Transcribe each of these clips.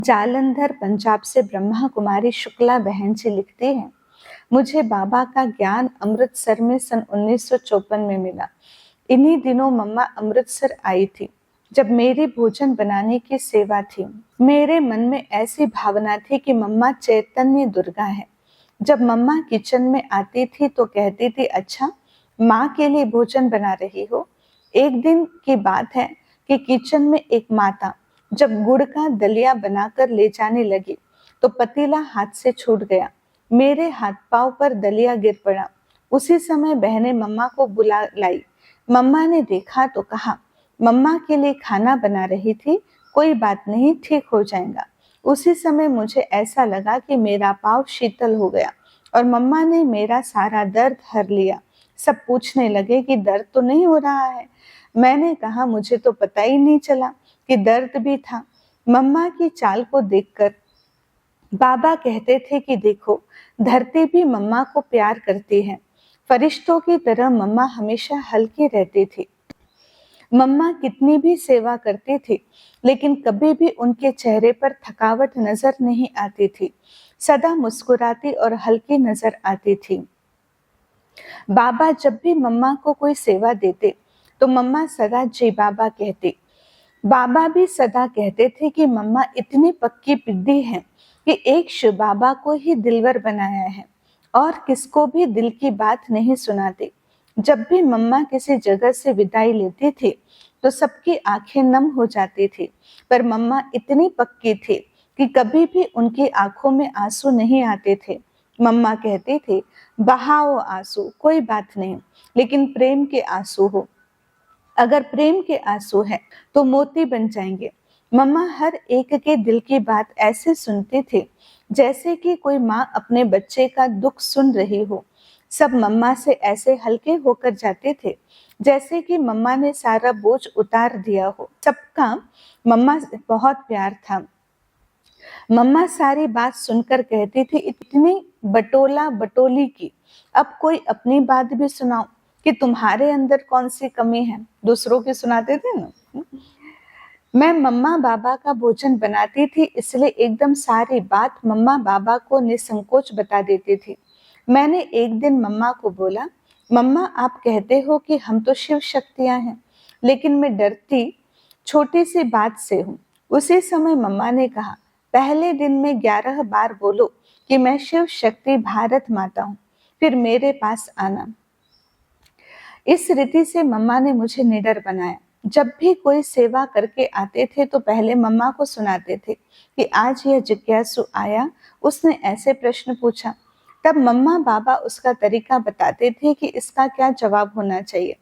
जालंधर पंजाब से ब्रह्मा कुमारी शुक्ला बहन जी लिखती हैं, मुझे बाबा का ज्ञान अमृतसर में सन 1954 में मिला। इन्हीं दिनों मम्मा अमृतसर आई थी जब मेरी भोजन बनाने की सेवा थी। मेरे मन में ऐसी भावना थी कि मम्मा चैतन्य दुर्गा है। जब मम्मा किचन में आती थी तो कहती थी, अच्छा माँ के लिए भोजन बना रही हो। एक दिन की बात है कि किचन में एक माता जब गुड़ का दलिया बनाकर ले जाने लगी तो पतीला हाथ से छूट गया। मेरे हाथ पांव पर दलिया गिर पड़ा। उसी समय बहनें मम्मा को बुला लाई। मम्मा ने देखा तो कहा, मम्मा के लिए खाना बना रही थी, कोई बात नहीं, ठीक हो जाएगा। उसी समय मुझे ऐसा लगा कि मेरा पाँव शीतल हो गया और मम्मा ने मेरा सारा दर्द हर लिया। सब पूछने लगे कि दर्द तो नहीं हो रहा है। मैंने कहा, मुझे तो पता ही नहीं चला कि दर्द भी था। मम्मा की चाल को देखकर बाबा कहते थे कि देखो, धरती भी मम्मा को प्यार करती है। फरिश्तों की तरह मम्मा हमेशा हल्की रहती थी। मम्मा कितनी भी सेवा करती थी, लेकिन कभी भी उनके चेहरे पर थकावट नजर नहीं आती थी। सदा मुस्कुराती और हल्की नजर आती थी। बाबा जब भी मम्मा को कोई सेवा देते तो मम्मा सदा जी बाबा कहती। बाबा भी सदा कहते थे कि मम्मा इतनी पक्की पिद्दी है कि एक शिव बाबा को ही दिलवर बनाया है और किसको भी दिल की बात नहीं सुनाती। जब भी मम्मा किसी जगह से विदाई लेती थी तो सबकी आंखें नम हो जाती थी, पर मम्मा इतनी पक्की थी कि कभी भी उनकी आंखों में आंसू नहीं आते थे। मम्मा कहती थी, बहाओ आंसू, कोई बात नहीं, लेकिन प्रेम के आंसू हो। अगर प्रेम के आंसू है तो मोती बन जाएंगे। मम्मा हर एक के दिल की बात ऐसे सुनती थी जैसे कि कोई माँ अपने बच्चे का दुख सुन रही हो। सब मम्मा से ऐसे हल्के होकर जाते थे जैसे कि मम्मा ने सारा बोझ उतार दिया हो। सबका मम्मा से बहुत प्यार था। मम्मा सारी बात सुनकर कहती थी, इतनी बटोला बटोली की, अब कोई अपनी बात भी सुनाओ कि तुम्हारे अंदर कौन सी कमी है। दूसरों की सुनाते थे ना। मैं मम्मा बाबा का भोजन बनाती थी, इसलिए एकदम सारी बात मम्मा बाबा को निसंकोच बता देती थी। मैंने एक दिन मम्मा को बोला, मम्मा आप कहते हो कि हम तो शिव शक्तियां हैं, लेकिन मैं डरती छोटी सी बात से हूँ। उसी समय मम्मा ने कहा, पहले दिन में 11 बार बोलो कि मैं शिव शक्ति भारत माता हूँ, फिर मेरे पास आना। इस रीति से मम्मा ने मुझे निडर बनाया। जब भी कोई सेवा करके आते थे तो पहले मम्मा को सुनाते थे कि आज यह जिज्ञासु आया, उसने ऐसे प्रश्न पूछा। तब मम्मा बाबा उसका तरीका बताते थे कि इसका क्या जवाब होना चाहिए।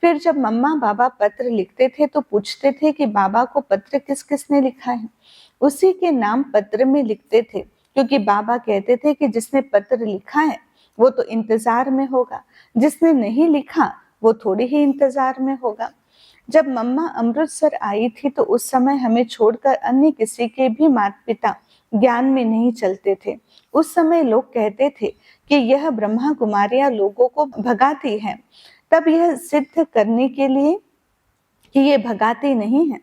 फिर जब मम्मा बाबा पत्र लिखते थे तो पूछते थे कि बाबा को पत्र किस किसने लिखा है। उसी के नाम पत्र में लिखते थे, क्योंकि बाबा कहते थे कि जिसने पत्र लिखा है वो तो इंतजार में होगा, जिसने नहीं लिखा वो थोड़ी ही इंतजार में होगा। जब मम्मा अमृतसर आई थी तो उस समय हमें छोड़कर अन्य किसी के भी माता पिता ज्ञान में नहीं चलते थे। उस समय लोग कहते थे कि यह ब्रह्मा कुमारियां लोगों को भगाती है। तब यह सिद्ध करने के लिए कि ये भगाती नहीं है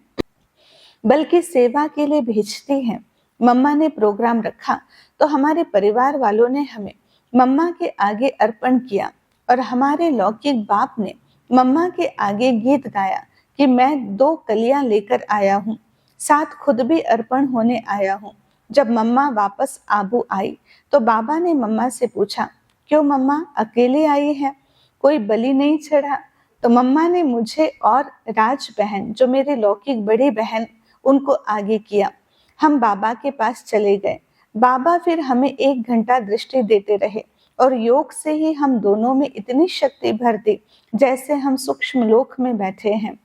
बल्कि सेवा के लिए भेजती हैं, मम्मा ने प्रोग्राम रखा तो हमारे परिवार वालों ने हमें मम्मा के आगे अर्पण किया और हमारे लौकिक बाप ने मम्मा के आगे गीत गाया कि मैं 2 कलियां लेकर आया हूँ, साथ खुद भी अर्पण होने आया हूँ। जब मम्मा वापस आबू आई तो बाबा ने मम्मा से पूछा, क्यों मम्मा अकेली आई है, कोई बलि नहीं चढ़ा? तो मम्मा ने मुझे और राज बहन, जो मेरी लौकिक बड़ी बहन, उनको आगे किया। हम बाबा के पास चले गए। बाबा फिर हमें 1 घंटा दृष्टि देते रहे और योग से ही हम दोनों में इतनी शक्ति भर दी जैसे हम सूक्ष्म लोक में बैठे हैं।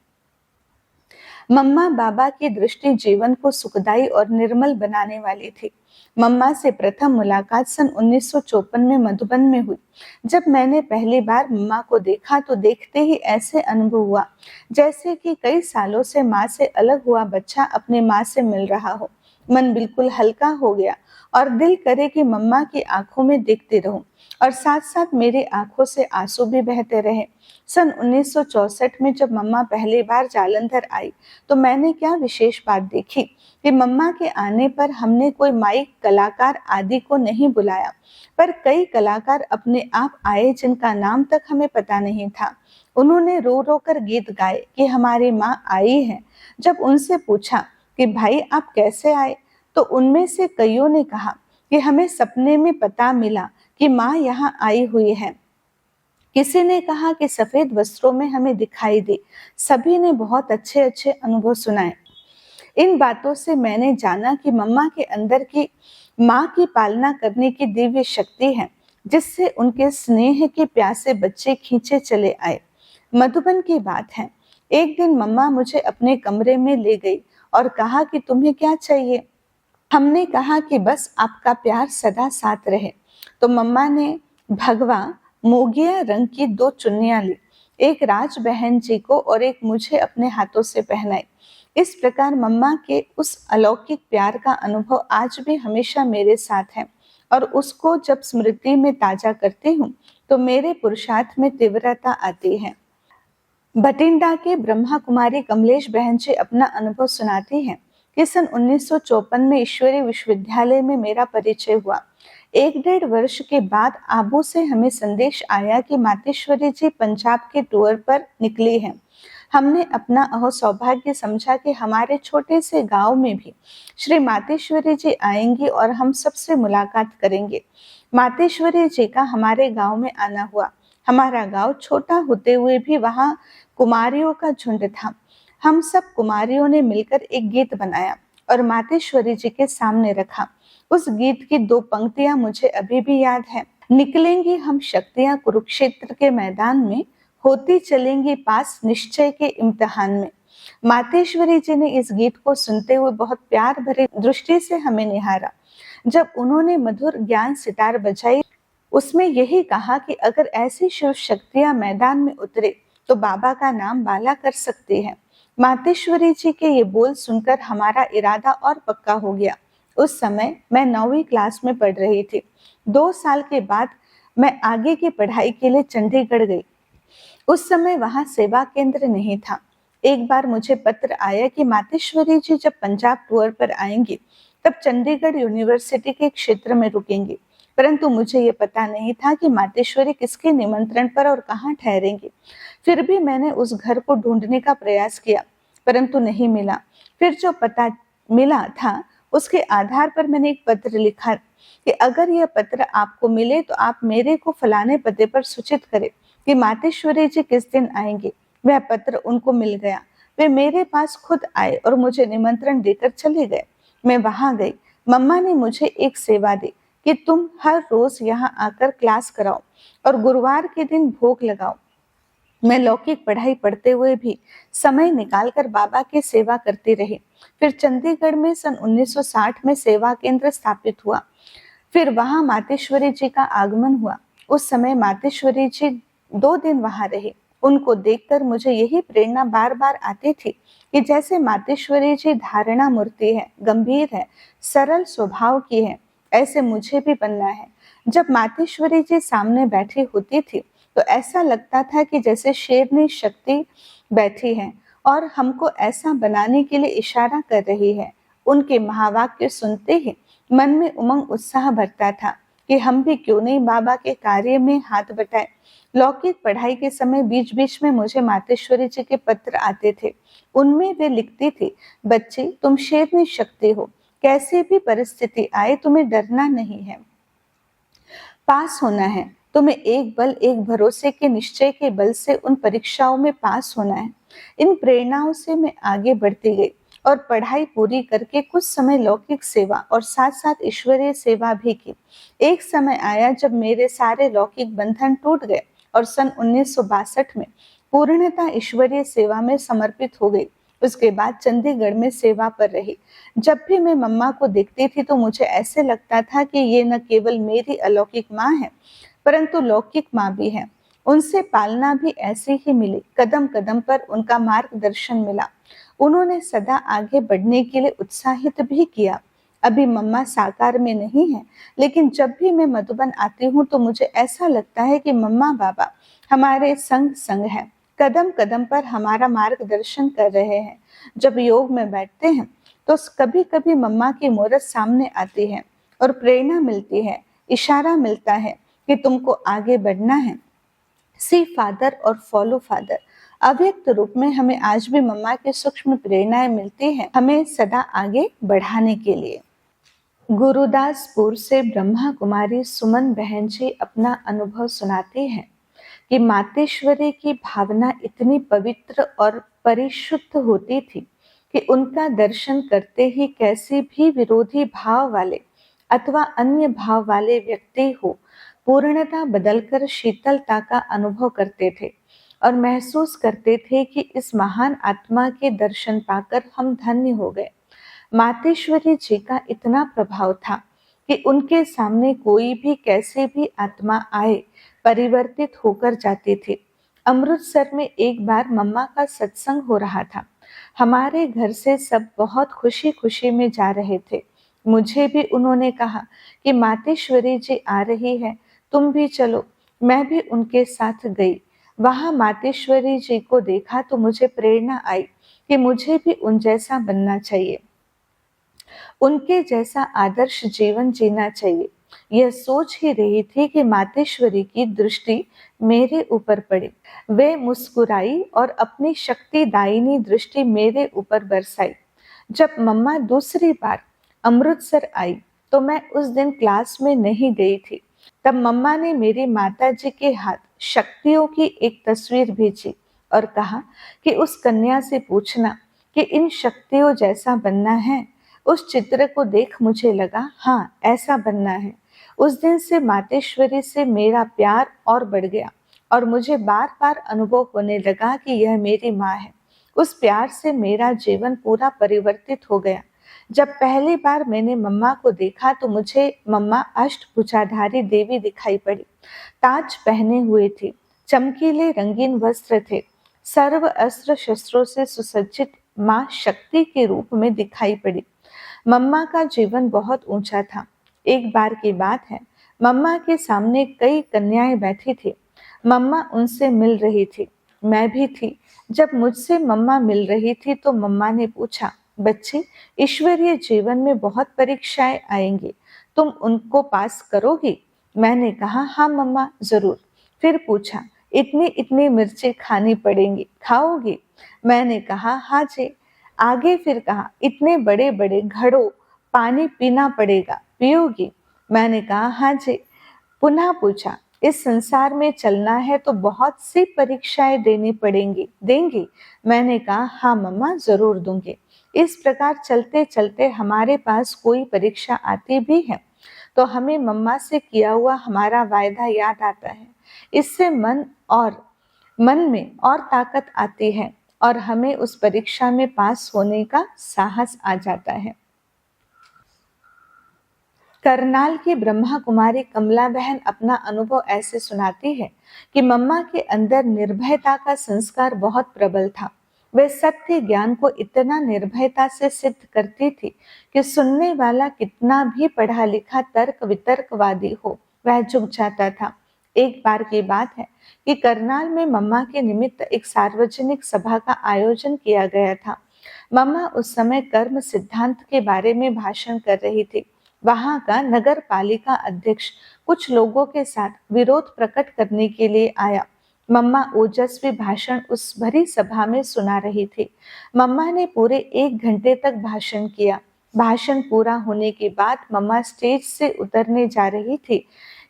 मम्मा बाबा की दृष्टि जीवन को सुखदायी और निर्मल बनाने वाली थी। मम्मा से प्रथम मुलाकात सन 1954 में मधुबन में हुई। जब मैंने पहली बार मम्मा को देखा तो देखते ही ऐसे अनुभव हुआ जैसे कि कई सालों से माँ से अलग हुआ बच्चा अपने माँ से मिल रहा हो। मन बिल्कुल हल्का हो गया और दिल करे कि मम्मा की आंखों में देखते रहूं और साथ साथ मेरी आंखों से आंसू भी बहते रहे। सन 1964 में जब मम्मा पहली बार जालंधर आई तो मैंने क्या विशेष बात देखी कि मम्मा के आने पर हमने कोई माइक कलाकार आदि को नहीं बुलाया, पर कई कलाकार अपने आप आए जिनका नाम तक हमें पता नहीं था। उन्होंने रो रो कर गीत गाए कि हमारी माँ आई है। जब उनसे पूछा कि भाई आप कैसे आए, तो उनमें से कईयों ने कहा कि हमें सपने में पता मिला कि माँ यहाँ आई हुई है। किसी ने कहा कि सफेद वस्त्रों में हमें दिखाई दी। सभी ने बहुत अच्छे अच्छे अनुभव सुनाए। इन बातों से मैंने जाना कि मम्मा के अंदर की माँ की पालना करने की दिव्य शक्ति है, जिससे उनके स्नेह के प्यासे बच्चे खींचे चले आए। मधुबन की बात है, एक दिन मम्मा मुझे अपने कमरे में ले गई और कहा कि तुम्हें क्या चाहिए। हमने कहा कि बस आपका प्यार सदा साथ रहे। तो मम्मा ने भगवा मोगिया रंग की 2 चुन्नियां ली, एक राज बहन जी को और एक मुझे अपने हाथों से पहनाई। इस प्रकार मम्मा के उस अलौकिक प्यार का अनुभव आज भी हमेशा मेरे साथ है और उसको जब स्मृति में ताजा करती हूँ तो मेरे पुरुषार्थ में तीव्रता आती है। बठिंडा के ब्रह्मा कुमारी कमलेश बहन जी अपना अनुभव सुनाती हैं कि सन 1954 में ईश्वरीय विश्वविद्यालय में मेरा परिचय हुआ। 1-1.5 वर्ष के बाद आबू से हमें संदेश आया कि मातेश्वरी जी पंजाब के टूर पर निकली हैं। हमने अपना सौभाग्य समझा कि हमारे छोटे से गांव में भी श्री मातेश्वरी जी आएंगी और हम सबसे मुलाकात करेंगे। मातेश्वरी जी का हमारे गांव में आना हुआ। हमारा गांव छोटा होते हुए भी वहां कुमारियों का झुंड था। हम सब कुमारियों ने मिलकर एक गीत बनाया और मातेश्वरी जी के सामने रखा। उस गीत की 2 पंक्तियां मुझे अभी भी याद है। निकलेंगी हम शक्तियां कुरुक्षेत्र के मैदान में, होती चलेंगी पास निश्चय के इम्तिहान में। मातेश्वरी जी ने इस गीत को सुनते हुए बहुत प्यार भरी दृष्टि से हमें निहारा। जब उन्होंने मधुर ज्ञान सितार बजाई, उसमें यही कहा कि अगर ऐसी शिव शक्तियां मैदान में उतरे तो बाबा का नाम बाला कर सकती है। मातेश्वरी जी के ये बोल सुनकर हमारा इरादा और पक्का हो गया। उस समय मैं 9वीं क्लास में पढ़ रही थी। 2 साल के बाद मैं आगे की पढ़ाई के लिए चंडीगढ़ गई। उस समय वहां सेवा केंद्र नहीं था। एक बार मुझे पत्र आया कि मातेश्वरी जी जब पंजाब टूर पर आएंगी तब चंडीगढ़ यूनिवर्सिटी के क्षेत्र में रुकेंगी, परंतु मुझे ये पता नहीं था कि मातेश्वरी किसके निमंत्रण पर और कहाँ ठहरेंगी। फिर भी मैंने उस घर को ढूंढने का प्रयास किया, परंतु नहीं मिला। फिर जो पता मिला था उसके आधार पर मैंने एक पत्र लिखा कि अगर यह पत्र आपको मिले तो आप मेरे को फलाने पते पर सूचित करें कि मातेश्वरी जी किस दिन आएंगे। वह पत्र उनको मिल गया। वे मेरे पास खुद आए और मुझे निमंत्रण देकर चले गए। मैं वहां गई। मम्मा ने मुझे एक सेवा दी कि तुम हर रोज यहाँ आकर क्लास कराओ और गुरुवार के दिन भोग लगाओ। मैं लौकिक पढ़ाई पढ़ते हुए भी समय निकालकर बाबा की सेवा करती रही। फिर चंडीगढ़ में सन 1960 में सेवा केंद्र स्थापित हुआ। फिर वहां मातेश्वरी जी का आगमन हुआ। उस समय मातेश्वरी जी 2 दिन वहां रही। उनको देखकर मुझे यही प्रेरणा बार बार आती थी कि जैसे मातेश्वरी जी धारणा मूर्ति है, गंभीर है, सरल स्वभाव की है, ऐसे मुझे भी बनना है। जब मातेश्वरी जी सामने बैठी होती थी तो ऐसा लगता था कि जैसे शेरनी शक्ति बैठी है और हमको ऐसा बनाने के लिए इशारा कर रही है। उनके महावाक्य सुनते ही मन में उमंग उत्साह भरता था कि हम भी क्यों नहीं बाबा के कार्य में हाथ बटाएं। लौकिक पढ़ाई के समय बीच बीच में मुझे मातेश्वरी जी के पत्र आते थे। उनमें वे लिखती थी, बच्ची तुम शेरनी शक्ति हो, कैसी भी परिस्थिति आए तुम्हें डरना नहीं है, पास होना है। तुम्हें एक बल एक भरोसे के निश्चय के बल से उन परीक्षाओं में पास होना है। इन प्रेरणाओं से मैं आगे बढ़ती गई और पढ़ाई पूरी करके कुछ समय लौकिक सेवा और साथ साथ ईश्वरीय सेवा भी की। एक समय आया जब मेरे सारे लौकिक बंधन टूट गए और सन 1962 में पूर्णतः ईश्वरीय सेवा में समर्पित हो गई। उसके बाद चंडीगढ़ में सेवा पर रही। जब भी मैं मम्मा को देखती थी तो मुझे ऐसे लगता था कि ये न केवल मेरी अलौकिक माँ है परंतु लौकिक माँ भी है। उनसे पालना भी ऐसी ही मिली। कदम कदम पर उनका मार्गदर्शन मिला। उन्होंने सदा आगे बढ़ने के लिए उत्साहित भी किया। अभी मम्मा साकार में नहीं है, लेकिन जब भी मैं मधुबन आती हूँ तो मुझे ऐसा लगता है कि मम्मा बाबा हमारे संग संग हैं, कदम कदम पर हमारा मार्गदर्शन कर रहे हैं। जब योग में बैठते हैं तो कभी कभी मम्मा की मूरत सामने आती है और प्रेरणा मिलती है, इशारा मिलता है कि तुमको आगे बढ़ना है। सी फादर और फॉलो फादर अव्यक्त रूप में हमें आज भी मम्मा की सूक्ष्म प्रेरणाएं मिलती हैं, हमें सदा आगे बढ़ाने के लिए। गुरुदासपुर से ब्रह्मा कुमारी सुमन बहन जी अपना अनुभव सुनाती हैं कि मातेश्वरी की भावना इतनी पवित्र और परिशुद्ध होती थी कि उनका दर्शन करते ही कैसे भी विरोधी भाव वाले अथवा अन्य भाव वाले व्यक्ति हो, पूर्णता बदलकर शीतलता का अनुभव करते थे और महसूस करते थे कि इस महान आत्मा के दर्शन पाकर हम धन्य हो गए। मातेश्वरी जी का इतना प्रभाव था कि उनके सामने कोई भी कैसे भी आत्मा आए परिवर्तित होकर जाती थी। अमृतसर में एक बार मम्मा का सत्संग हो रहा था। हमारे घर से सब बहुत खुशी खुशी में जा रहे थे। मुझे भी उन्होंने कहा कि मातेश्वरी जी आ रही है, तुम भी चलो। मैं भी उनके साथ गई। वहां मातेश्वरी जी को देखा तो मुझे प्रेरणा आई कि मुझे भी उन जैसा बनना चाहिए, उनके जैसा आदर्श जीवन जीना चाहिए। यह सोच ही रही थी कि मातेश्वरी की दृष्टि मेरे ऊपर पड़ी। वे मुस्कुराई और अपनी शक्तिदायिनी दृष्टि मेरे ऊपर बरसाई। जब मम्मा दूसरी बार अमृतसर आई तो मैं उस दिन क्लास में नहीं गई थी। तब मम्मा ने मेरी माता जी के हाथ शक्तियों की एक तस्वीर भेजी और कहा कि उस कन्या से पूछना कि इन शक्तियों जैसा बनना है। उस चित्र को देख मुझे लगा, हाँ ऐसा बनना है। उस दिन से मातेश्वरी से मेरा प्यार और बढ़ गया और मुझे बार बार अनुभव होने लगा कि यह मेरी माँ है। उस प्यार से मेरा जीवन पूरा परिवर्तित हो गया। जब पहली बार मैंने मम्मा को देखा तो मुझे मम्मा अष्टभुजाधारी देवी दिखाई पड़ी। ताज पहने हुए थी, चमकीले रंगीन वस्त्र थे, सर्व अस्त्र शस्त्रों से सुसज्जित माँ शक्ति के रूप में दिखाई पड़ी। मम्मा का जीवन बहुत ऊंचा था। एक बार की बात है, मम्मा के सामने कई कन्याएं बैठी थी। मम्मा उनसे मिल रही थी, मैं भी थी। जब मुझसे मम्मा मिल रही थी तो मम्मा ने पूछा, बच्चे, ईश्वरीय जीवन में बहुत परीक्षाएं आएंगी, तुम उनको पास करोगी? मैंने कहा, हाँ मम्मा जरूर। फिर पूछा, इतनी इतनी मिर्चें खानी पड़ेंगी, खाओगी? मैंने कहा, हाँ जी। आगे फिर कहा, इतने बड़े बड़े घड़ों पानी पीना पड़ेगा, पियोगी? मैंने कहा, हाँ जी। पुनः पूछा, इस संसार में चलना है तो बहुत सी परीक्षाएं देनी पड़ेंगी, देंगी? मैंने कहा, हाँ मम्मा जरूर दूंगी। इस प्रकार चलते चलते हमारे पास कोई परीक्षा आती भी है तो हमें मम्मा से किया हुआ हमारा वायदा याद आता है। इससे मन में और ताकत आती है और हमें उस परीक्षा में पास होने का साहस आ जाता है। करनाल की ब्रह्मा कुमारी कमला बहन अपना अनुभव ऐसे सुनाती है कि मम्मा के अंदर निर्भयता का संस्कार बहुत प्रबल था। वे सत्य ज्ञान को इतना निर्भयता से सिद्ध करती थी कि सुनने वाला कितना भी पढ़ा लिखा तर्क वितर्कवादी हो, वह झुक जाता था। एक बार की बात है कि करनाल में मम्मा के निमित्त एक सार्वजनिक सभा का आयोजन किया गया था। मम्मा उस समय कर्म सिद्धांत के बारे में भाषण कर रही थी। वहां का नगर पालिका अध्यक्ष कुछ लोगों के साथ विरोध प्रकट करने के लिए आया। मम्मा ओजस्वी भाषण उस भरी सभा में सुना रही थी। मम्मा ने पूरे 1 घंटे तक भाषण किया। भाषण पूरा होने के बाद मम्मा स्टेज से उतरने जा रही थी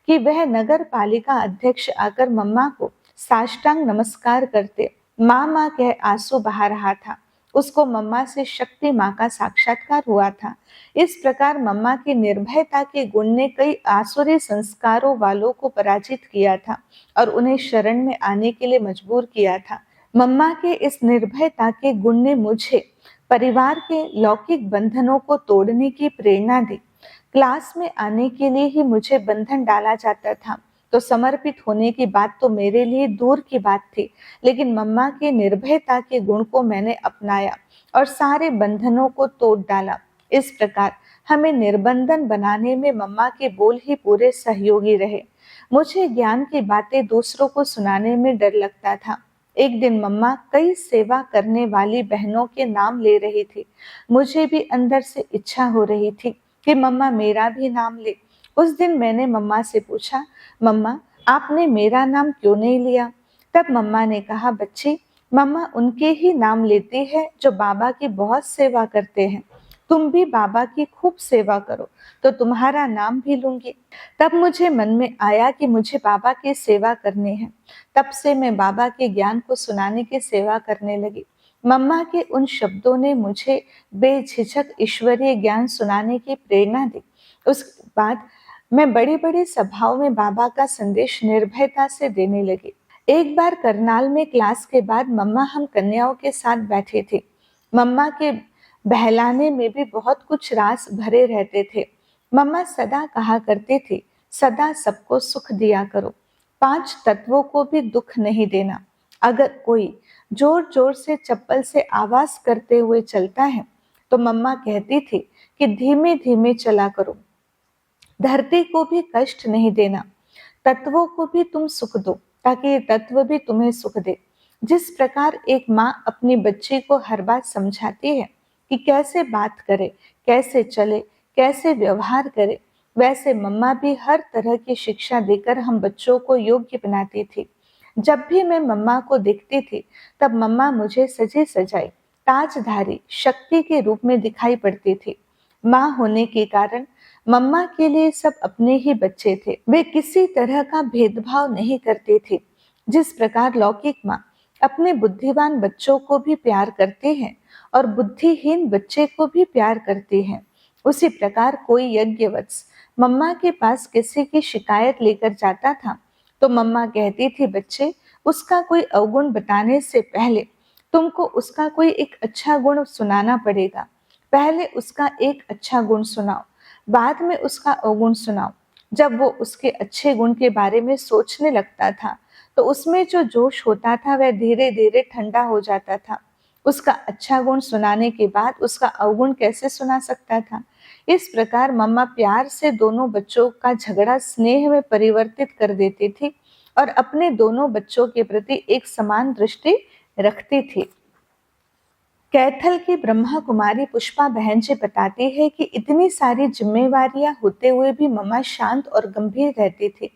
कि वह नगर पालिका अध्यक्ष आकर मम्मा को साष्टांग नमस्कार करते माँ माँ कह आंसू बहा रहा था। उसको मम्मा से शक्ति माँ का साक्षात्कार हुआ था। इस प्रकार मम्मा की निर्भयता के गुण ने कई आसुरी संस्कारों वालों को पराजित किया था और उन्हें शरण में आने के लिए मजबूर किया था। मम्मा के इस निर्भयता के गुण ने मुझे परिवार के लौकिक बंधनों को तोड़ने की प्रेरणा दी। क्लास में आने के लिए ही मुझे बंधन डाला जाता था तो समर्पित होने की बात तो मेरे लिए दूर की बात थी, लेकिन मम्मा के निर्भयता के गुण को मैंने अपनाया और सारे बंधनों को तोड़ डाला। इस प्रकार हमें निर्बंधन बनाने में मम्मा के बोल ही पूरे सहयोगी रहे। मुझे ज्ञान की बातें दूसरों को सुनाने में डर लगता था। एक दिन मम्मा कई सेवा करने वाली बहनों के नाम ले रही थी। मुझे भी अंदर से इच्छा हो रही थी कि मम्मा मेरा भी नाम ले। उस दिन मैंने मम्मा से पूछा, मम्मा आपने मेरा नाम क्यों नहीं लिया? तब मम्मा ने कहा, बच्ची मम्मा उनके ही नाम लेती है जो बाबा की बहुत सेवा करते हैं। तुम भी बाबा की खूब सेवा करो तो तुम्हारा नाम भी लूंगी। तब मुझे मन में आया कि मुझे बाबा की सेवा करनी है। तब से मैं बाबा के ज्ञान को सुनाने की सेवा करने लगी। मम्मा के उन शब्दों ने मुझे बेझिझक ईश्वरीय ज्ञान सुनाने की प्रेरणा दी। उसके बाद मैं बड़ी बड़ी सभाओं में बाबा का संदेश निर्भयता से देने लगी। एक बार करनाल में क्लास के बाद मम्मा हम कन्याओं के साथ बैठे थे। मम्मा के बहलाने में भी बहुत कुछ रास भरे रहते थे। मम्मा सदा कहा करती थी, सदा सबको सुख दिया करो, 5 तत्वों को भी दुख नहीं देना। अगर कोई जोर जोर से चप्पल से आवाज करते हुए चलता है तो मम्मा कहती थी कि धीमे धीमे चला करो, धरती को भी कष्ट नहीं देना, तत्वों को भी तुम सुख दो ताकि ये तत्व भी तुम्हें सुख दे। जिस प्रकार एक माँ अपनी बच्ची को हर बात समझाती है कि कैसे बात करे, कैसे चले, कैसे व्यवहार करे, वैसे मम्मा भी हर तरह की शिक्षा देकर हम बच्चों को योग्य बनाती थी। जब भी मैं मम्मा को देखती थी तब मम्मा मुझे सजी सजाई ताजधारी शक्ति के रूप में दिखाई पड़ती थी। माँ होने के कारण मम्मा के लिए सब अपने ही बच्चे थे। वे किसी तरह का भेदभाव नहीं करते थे। जिस प्रकार लौकिक माँ अपने बुद्धिमान बच्चों को भी प्यार करते हैं और बुद्धिहीन बच्चे को भी प्यार करते हैं, उसी प्रकार कोई यज्ञवत्स मम्मा के पास किसी की शिकायत लेकर जाता था तो मम्मा कहती थी, बच्चे उसका कोई अवगुण बताने से पहले तुमको उसका कोई एक अच्छा गुण सुनाना पड़ेगा। पहले उसका एक अच्छा गुण सुनाओ, बाद में उसका अवगुण सुनाओ। जब वो उसके अच्छे गुण के बारे में सोचने लगता था तो उसमें जो जोश होता था वह धीरे धीरे ठंडा हो जाता था। उसका अच्छा गुण सुनाने के बाद उसका अवगुण कैसे सुना सकता था? इस प्रकार मम्मा प्यार से दोनों बच्चों का झगड़ा स्नेह में परिवर्तित कर देती थी और अपने दोनों बच्चों के प्रति एक समान दृष्टि रखती थी। कैथल की ब्रह्मा कुमारी पुष्पा बहन जी बताती है कि इतनी सारी जिम्मेवारियां होते हुए भी मम्मा शांत और गंभीर रहती थी।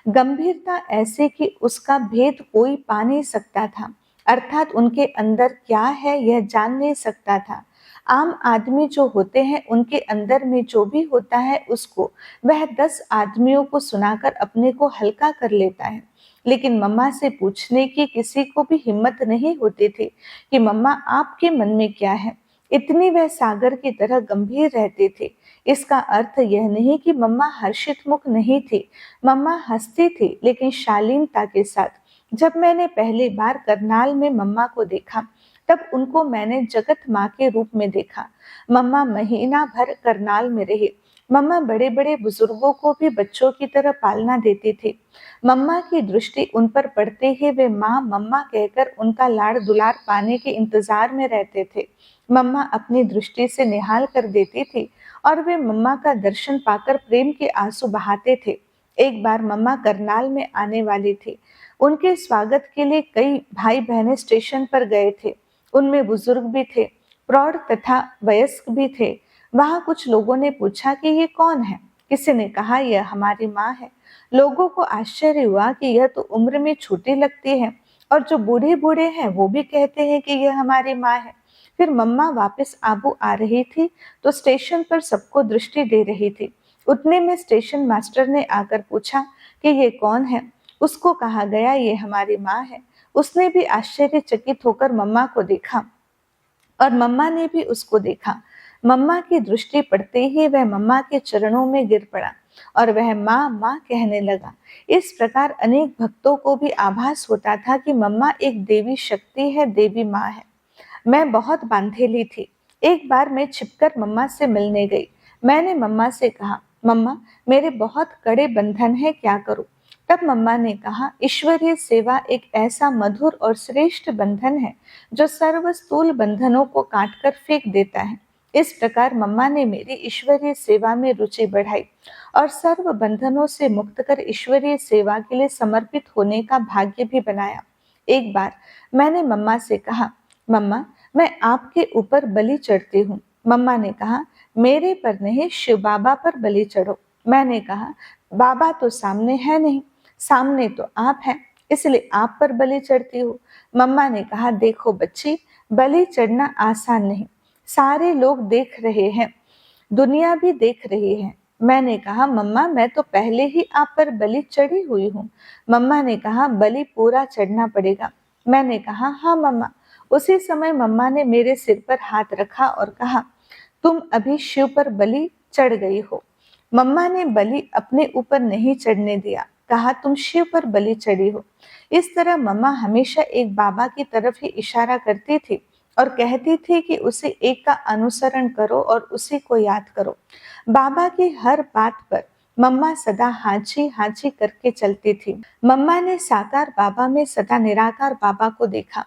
गंभीरता ऐसे कि उसका भेद कोई पा नहीं सकता था, अर्थात उनके अंदर क्या है यह जान नहीं सकता था। आम आदमी जो होते हैं उनके अंदर में जो भी होता है उसको वह 10 आदमियों को सुनाकर अपने को हल्का कर लेता है, लेकिन मम्मा से पूछने की किसी को भी हिम्मत नहीं होती थी कि मम्मा आपके मन में क्या है। इतनी वह सागर की तरह गंभीर रहती थी। इसका अर्थ यह नहीं कि मम्मा हर्षित मुख नहीं थी। मम्मा हंसती थी लेकिन शालीनता के साथ। जब मैंने पहली बार करनाल में मम्मा को देखा तब उनको मैंने जगत माँ के रूप में देखा। मम्मा महीना भर करनाल में रही। मम्मा बड़े बड़े बुजुर्गों को भी बच्चों की तरह पालना देती थी। मम्मा की दृष्टि उन पर पड़ते ही वे माँ मम्मा कहकर उनका लाड़ दुलार पाने के इंतजार में रहते थे। मम्मा अपनी दृष्टि से निहाल कर देती थी और वे मम्मा का दर्शन पाकर प्रेम के आंसू बहाते थे। एक बार मम्मा करनाल में आने वाली थी। उनके स्वागत के लिए कई भाई बहनें स्टेशन पर गए थे। उनमें बुजुर्ग भी थे, प्रौढ़ तथा वयस्क भी थे। वहां कुछ लोगों ने पूछा कि ये कौन है? किसी ने कहा यह हमारी माँ है। लोगों को आश्चर्य हुआ कि यह तो उम्र में छोटी लगती है और जो बूढ़े बूढ़े हैं वो भी कहते हैं कि यह हमारी माँ है। फिर मम्मा वापस आबू आ रही थी तो स्टेशन पर सबको दृष्टि दे रही थी। उतने में स्टेशन मास्टर ने आकर पूछा कि ये कौन है? उसको कहा गया ये हमारी माँ है। उसने भी आश्चर्यचकित होकर मम्मा को देखा और मम्मा ने भी उसको देखा। मम्मा की दृष्टि पड़ते ही वह मम्मा के चरणों में गिर पड़ा और वह माँ माँ कहने लगा। इस प्रकार अनेक भक्तों को भी आभास होता था कि मम्मा एक देवी शक्ति है, देवी माँ है। मैं बहुत बांधेली थी। एक बार मैं छिपकर मम्मा से मिलने गई। मैंने मम्मा से कहा, मम्मा मेरे बहुत कड़े बंधन है, क्या करूं? तब मम्मा ने कहा, ईश्वरीय सेवा एक ऐसा मधुर और श्रेष्ठ बंधन है जो सर्व स्थूल बंधनों को काटकर फेंक देता है। इस प्रकार मम्मा ने मेरी ईश्वरीय सेवा में रुचि बढ़ाई और सर्व बंधनों से मुक्त कर ईश्वरीय सेवा के लिए समर्पित होने का भाग्य भी बनाया। एक बार मैंने मम्मा से कहा, मम्मा मैं आपके ऊपर बलि चढ़ती हूँ। मम्मा ने कहा, मेरे पर नहीं, शिव बाबा पर बलि चढ़ो। मैंने कहा, बाबा तो सामने है नहीं, सामने तो आप हैं, इसलिए आप पर बलि चढ़ती हूँ। मम्मा ने कहा, देखो बच्ची, बलि चढ़ना आसान नहीं, सारे लोग देख रहे हैं, दुनिया भी देख रही है। मैंने कहा, मम्मा मैं तो पहले ही आप पर बलि चढ़ी हुई हूँ। मम्मा ने कहा, बलि पूरा चढ़ना पड़ेगा। मैंने कहा, हाँ मम्मा। उसी समय मम्मा ने मेरे सिर पर हाथ रखा और कहा, तुम अभी शिव पर बलि चढ़ गई हो। मम्मा ने बलि अपने ऊपर नहीं चढ़ने दिया, कहा, तुम शिव पर बलि चढ़ी हो। इस तरह मम्मा हमेशा एक बाबा की तरफ ही इशारा करती थी और कहती थी कि उसे एक का अनुसरण करो और उसी को याद करो। बाबा की हर बात पर मम्मा सदा हांची हांची करके चलती थी। मम्मा ने साकार बाबा में सदा निराकार बाबा को देखा।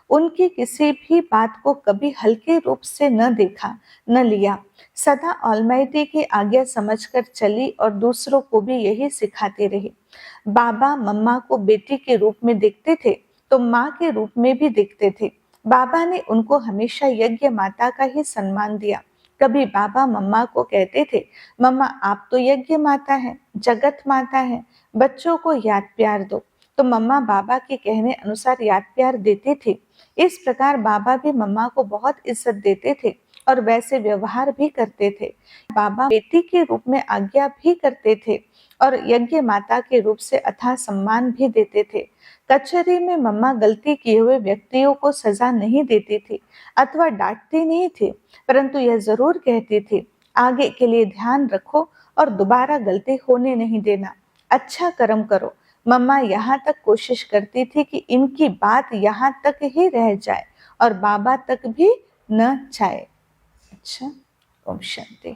उनकी किसी भी बात को कभी हल्के रूप से न देखा, न लिया। सदा ऑलमाइटी की आज्ञा समझकर चली और दूसरों को भी यही सिखाती रही। बाबा मम्मा को बेटी के रूप में देखते थे तो माँ के रूप में भी देखते थे। बाबा ने उनको हमेशा यज्ञ माता का ही सम्मान दिया। कभी बाबा मम्मा को कहते थे, मम्मा आप तो यज्ञ माता हैं, जगत माता हैं, बच्चों को याद प्यार दो। तो मम्मा बाबा के कहने अनुसार याद प्यार देती थी। इस प्रकार बाबा भी मम्मा को बहुत इज्जत देते थे और वैसे व्यवहार भी करते थे। बाबा बेटी के रूप में आज्ञा भी करते थे और यज्ञ माता के रूप से अथाह सम्मान भी देते थे। कचहरी में मम्मा गलती किए हुए व्यक्तियों को सजा नहीं देती थी अथवा डांटती नहीं थी, परंतु यह जरूर कहती थी, आगे के लिए ध्यान रखो और दोबारा गलती होने नहीं देना, अच्छा कर्म करो। मम्मा यहाँ तक कोशिश करती थी कि इनकी बात यहाँ तक ही रह जाए और बाबा तक भी न जाए। अच्छा, ओम शांति।